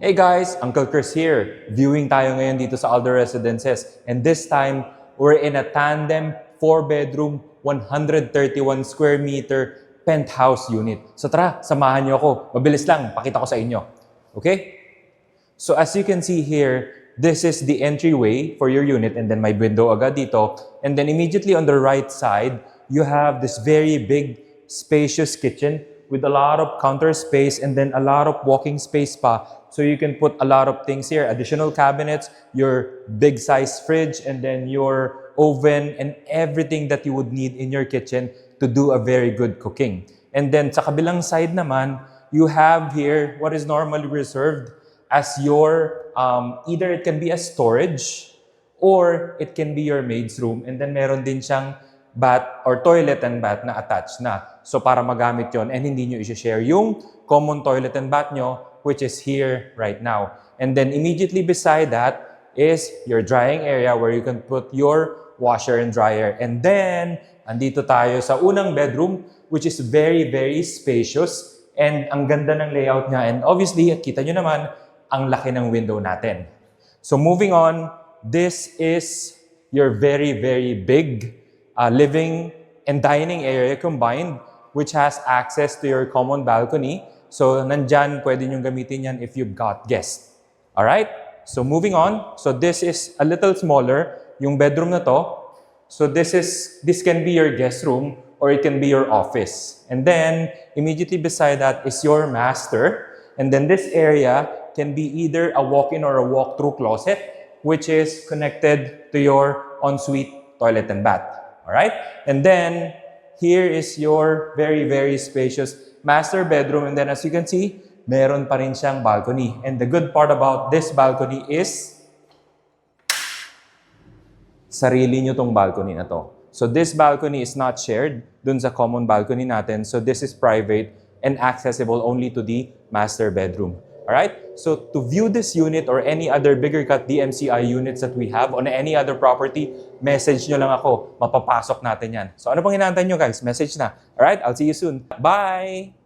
Hey guys, Uncle Chris here. Viewing tayo ngayon dito sa Aldo Residences. And this time, we're in a tandem 4-bedroom, 131 square meter penthouse unit. So tara, samahan niyo ako. Mabilis lang, pakita ko sa inyo. Okay? So as you can see here, this is the entryway for your unit and then may window agad dito. And then immediately on the right side, you have this very big, spacious kitchen with a lot of counter space and then a lot of walking space pa. So you can put a lot of things here, additional cabinets, your big size fridge, and then your oven and everything that you would need in your kitchen to do a very good cooking. And then sa kabilang side naman, you have here what is normally reserved as your, either it can be a storage or it can be your maid's room. And then meron din siyang bath or toilet and bath na attached na. So para magamit yon and hindi nyo i-share yung common toilet and bath nyo, which is here right now. And then immediately beside that is your drying area where you can put your washer and dryer. And then, andito tayo sa unang bedroom, which is very, very spacious. And ang ganda ng layout niya. And obviously, kita nyo naman, ang laki ng window natin. So moving on, this is your very, very big living and dining area combined, which has access to your common balcony. So, nandyan, pwede nyo gamitin yan if you've got guests. Alright? So, moving on. So, this is a little smaller, yung bedroom na to. So, this can be your guest room or it can be your office. And then, immediately beside that is your master. And then, this area can be either a walk-in or a walk-through closet, which is connected to your ensuite toilet and bath. Alright? And then, here is your very, very spacious master bedroom. And then as you can see, meron pa rin siyang balcony. And the good part about this balcony is sarili nyo tong balcony na to. So this balcony is not shared dun sa common balcony natin. So this is private and accessible only to the master bedroom. Alright? So to view this unit or any other bigger cut DMCI units that we have on any other property, message nyo lang ako. Mapapasok natin yan. So ano pang inaantay nyo guys? Message na. Alright? I'll see you soon. Bye!